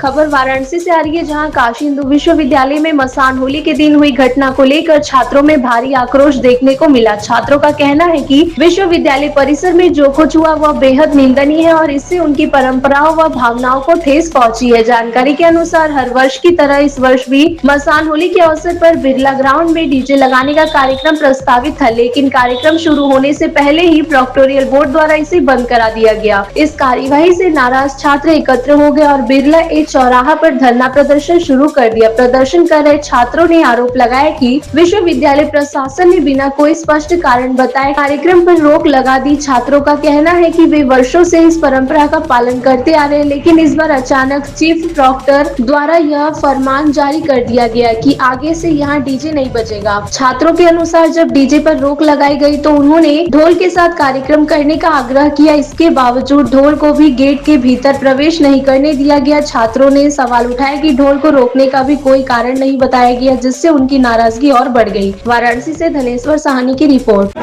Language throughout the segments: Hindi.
खबर वाराणसी से आ रही है, जहां काशी हिंदू विश्वविद्यालय में मसान होली के दिन हुई घटना को लेकर छात्रों में भारी आक्रोश देखने को मिला। छात्रों का कहना है कि विश्वविद्यालय परिसर में जो कुछ हुआ वह बेहद निंदनीय है और इससे उनकी परंपराओं व भावनाओं को ठेस पहुंची है। जानकारी के अनुसार हर वर्ष की तरह इस वर्ष भी मसान होली के अवसर पर बिरला ग्राउंड में डीजे लगाने का कार्यक्रम प्रस्तावित था, लेकिन कार्यक्रम शुरू होने से पहले ही प्रोक्टोरियल बोर्ड द्वारा इसे बंद करा दिया गया। इस कार्यवाही से नाराज छात्र एकत्र हो गए और बिरला ए चौराहा पर धरना प्रदर्शन शुरू कर दिया। प्रदर्शन कर रहे छात्रों ने आरोप लगाया कि विश्वविद्यालय प्रशासन ने बिना कोई स्पष्ट कारण बताए कार्यक्रम पर रोक लगा दी। छात्रों का कहना है कि वे वर्षों से इस परंपरा का पालन करते आ रहे हैं, लेकिन इस बार अचानक चीफ प्रॉक्टर द्वारा यह फरमान जारी कर दिया गया कि आगे से यहाँ डीजे नहीं बजेगा। छात्रों के अनुसार जब डीजे पर रोक लगाई गई तो उन्होंने ढोल के साथ कार्यक्रम करने का आग्रह किया। इसके बावजूद ढोल को भी गेट के भीतर प्रवेश नहीं करने दिया गया। छात्रों ने सवाल उठाया कि ढोल को रोकने का भी कोई कारण नहीं बताया गया, जिससे उनकी नाराजगी और बढ़ गई। वाराणसी से धनेश्वर साहनी की रिपोर्ट।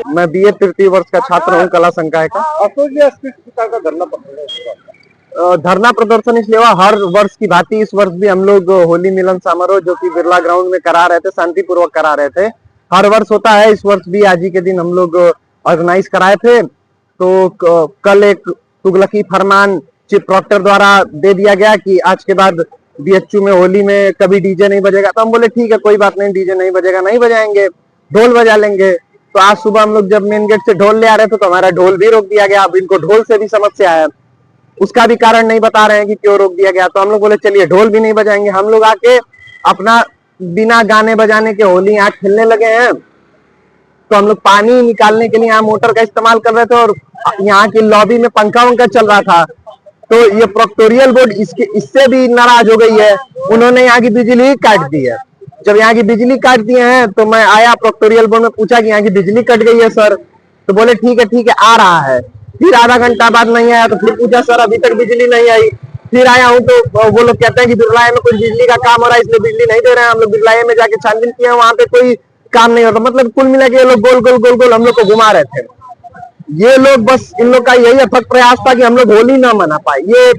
मैं बीए तृतीय वर्ष का छात्र हूँ कला संकाय का। धरना प्रदर्शन इसलिए हुआ, हर वर्ष की भांति इस वर्ष भी हम लोग होली मिलन समारोह जो कि बिरला ग्राउंड में करा रहे थे, शांतिपूर्वक करा रहे थे। हर वर्ष होता है, इस वर्ष भी आज ही के दिन हम लोग ऑर्गेनाइज कराए थे। तो कल एक तुगलकी फरमान चीफ प्रॉक्टर द्वारा दे दिया गया कि आज के बाद बीएचयू में होली में कभी डीजे नहीं बजेगा। तो हम बोले ठीक है, कोई बात नहीं, डीजे नहीं बजेगा, नहीं बजाएंगे, ढोल बजा लेंगे। तो आज सुबह हम लोग जब मेन गेट से ढोल ले आ रहे थे तो हमारा ढोल भी रोक दिया गया। अब इनको ढोल से भी समस्या है, उसका भी कारण नहीं बता रहे हैं कि क्यों रोक दिया गया। तो हम लोग बोले चलिए ढोल भी नहीं बजाएंगे। हम लोग आके अपना बिना गाने बजाने के होली यहाँ खेलने लगे हैं। तो हम लोग पानी निकालने के लिए यहाँ मोटर का इस्तेमाल कर रहे थे और यहाँ की लॉबी में पंखा वंखा चल रहा था। तो ये प्रोक्टोरियल बोर्ड इससे भी नाराज हो गई है, उन्होंने यहाँ की बिजली काट दी है। जब यहाँ की बिजली काट दिए हैं तो मैं आया प्रोक्टोरियल बोर्ड में, पूछा कि यहाँ की बिजली कट गई है सर। तो बोले ठीक है आ रहा है। फिर आधा घंटा बाद नहीं आया तो फिर पूछा सर अभी तक बिजली नहीं आई। फिर आया हूँ तो वो लोग कहते हैं कि बिरलाए में कुछ बिजली का काम हो रहा है इसलिए बिजली नहीं दे रहे हैं। हम लोग बिरलाए में जाके छानबीन किए, वहां पे कोई काम नहीं होता। मतलब कुल मिला के ये लोग गोल गोल हम लोग को घुमा रहे थे। ये लोग बस, इन लोग का यही अथक प्रयास था कि हम लोग होली ना मना पाए। ये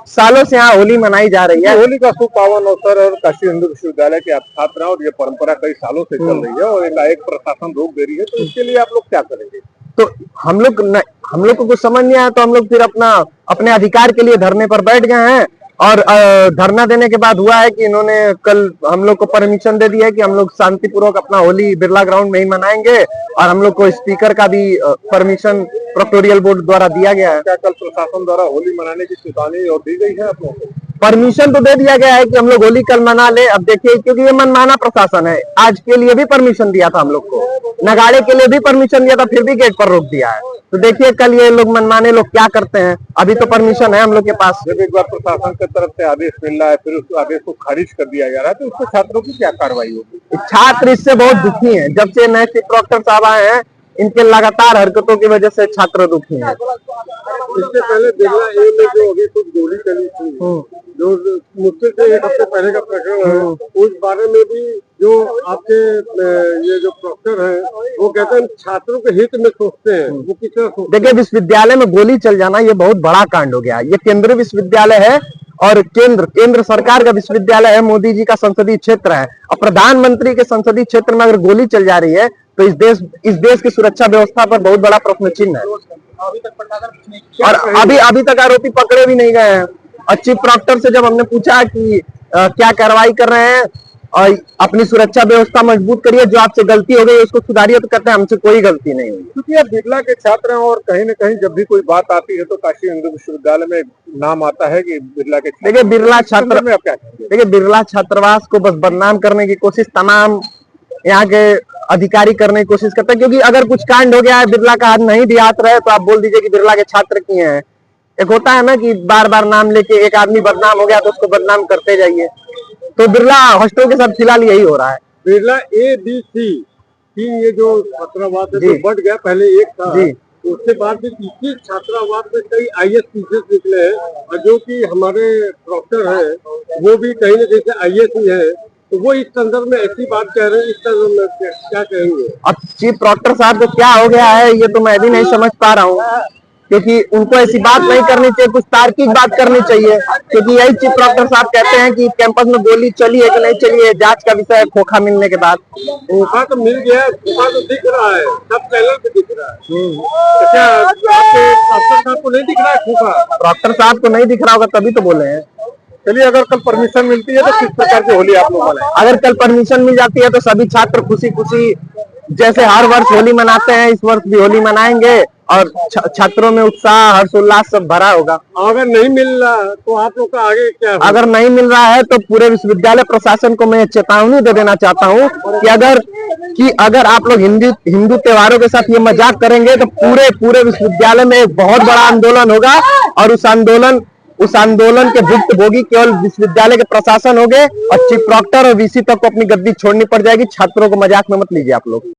सालों से यहाँ होली मनाई जा रही है। होली का सुपावन अवसर और काशी हिंदू विश्वविद्यालय के छात्राओं और ये परंपरा कई सालों से चल रही है और एक प्रशासन रोक दे रही है, तो इसके लिए आप लोग क्या करेंगे? तो हम लोग को कुछ समझ नहीं आया, तो हम लोग फिर अपने अधिकार के लिए धरने पर बैठ गए हैं। और धरना देने के बाद हुआ है कि इन्होंने कल हम लोग को परमिशन दे दी है कि हम लोग शांतिपूर्वक अपना होली बिरला ग्राउंड में ही मनाएंगे। और हम लोग को स्पीकर का भी परमिशन प्रोक्टोरियल बोर्ड द्वारा दिया गया है। क्या कल प्रशासन द्वारा होली मनाने की चेतावनी और दी गई है आप लोगों को? परमिशन तो दे दिया गया है कि हम लोग होली कल मना ले। अब देखिए, क्योंकि ये मनमाना प्रशासन है, आज के लिए भी परमिशन दिया था हम लोग को, नगाड़े के लिए भी परमिशन दिया था, फिर भी गेट पर रोक दिया है। तो देखिए कल ये लोग मनमाने लोग क्या करते हैं। अभी तो परमिशन है हम लोग के पास। जब एक बार प्रशासन की तरफ से आदेश मिल रहा है फिर उस आदेश को खारिज कर दिया जा रहा है, तो उससे छात्रों की क्या कार्रवाई होगी? छात्र इससे बहुत दुखी हैं। जब से नए चीफ प्रॉक्टर साहब आए हैं, इनके लगातार हरकतों की वजह से छात्र दुखी हैं। इससे पहले बिरला ए में जो अभी कुछ गोली चली थी, जो मुश्किल से एक हफ्ते पहले का प्रकरण है, उस बारे में भी जो आपके ये जो प्रॉक्टर है वो कहते हैं छात्रों के हित में सोचते हैं, वो किस तरह सोचते हैं? देखिए, विश्वविद्यालय में गोली चल जाना ये बहुत बड़ा कांड हो गया। ये केंद्रीय विश्वविद्यालय है और केंद्र सरकार का विश्वविद्यालय है, मोदी जी का संसदीय क्षेत्र है। और प्रधानमंत्री के संसदीय क्षेत्र में अगर गोली चल जा रही है तो इस देश की सुरक्षा व्यवस्था पर बहुत बड़ा प्रश्न चिन्ह है। और अभी तक आरोपी पकड़े भी नहीं गए हैं। और चीफ प्रॉक्टर से जब हमने पूछा कि क्या कार्रवाई कर रहे हैं और अपनी सुरक्षा व्यवस्था मजबूत करिए, जो आपसे गलती हो गई उसको सुधारिए, तो कहते हैं हमसे कोई गलती नहीं हुई। क्योंकि आप बिरला के छात्र हैं और कहीं न कहीं जब भी कोई बात आती है तो काशी हिंदू विश्वविद्यालय में नाम आता है कि बिरला के। देखिए बिरला छात्र में आप क्या कहेंगे? देखिए बिरला छात्रावास को बस बदनाम करने की कोशिश तमाम यहाँ के अधिकारी करने की कोशिश करते हैं। क्योंकि अगर कुछ कांड हो गया है, बिरला का हाथ नहीं भी हाथ रहे, तो आप बोल दीजिए कि बिरला के छात्र किए हैं। एक होता है ना कि बार बार नाम लेके एक आदमी बदनाम हो गया तो उसको बदनाम करते जाइए। तो बिरला हॉस्टल के साथ फिलहाल यही हो रहा है। बिरला ए बी सी तीन ये जो छात्रावास है जो बढ़ गया, पहले एक था, उसके बाद भी इसी छात्रावास में कई IAS टीचर्स निकले हैं, और जो कि हमारे प्रॉक्टर हैं वो भी कहीं ना कहीं से IAS ही है। तो वो इस संदर्भ में ऐसी बात कह रहे हैं, इस संदर्भ में क्या कहेंगे? अब चीफ प्रॉक्टर साहब को क्या हो गया है ये तो मैं भी नहीं समझ पा रहा हूँ, क्योंकि उनको ऐसी बात नहीं करनी चाहिए, कुछ तार्किक बात करनी चाहिए। क्योंकि यही चीफ प्रॉक्टर साहब कहते हैं कि कैंपस में गोली चली है कि नहीं चली है, जांच का विषय है खोखा मिलने के बाद। खोखा तो मिल गया, खोखा तो दिख रहा है, सब चैनल पे दिख रहा है। अच्छा, आपके प्रॉक्टर साहब को नहीं दिख रहा है खोखा? प्रॉक्टर साहब को नहीं दिख रहा होगा तभी तो बोले हैं। चलिए, अगर कल परमिशन मिलती है तो किस प्रकार की होली आप लोग मनाएं? अगर कल परमिशन मिल जाती है तो सभी छात्र खुशी खुशी जैसे हर वर्ष होली मनाते हैं इस वर्ष भी होली मनाएंगे, और छात्रों में उत्साह हर्षोल्लास सब भरा होगा। अगर नहीं मिल रहा तो आप लोग का आगे क्या होगा? अगर नहीं मिल रहा है तो पूरे विश्वविद्यालय प्रशासन को मैं चेतावनी दे देना चाहता हूँ कि अगर आप लोग हिंदू त्योहारों के साथ ये मजाक करेंगे तो पूरे विश्वविद्यालय में एक बहुत बड़ा आंदोलन होगा, और उस आंदोलन के भुक्तभोगी केवल विश्वविद्यालय के प्रशासन होंगे, और चीफ प्रॉक्टर और VC तक को अपनी गद्दी छोड़नी पड़ जाएगी। छात्रों को मजाक में मत लीजिए आप लोग।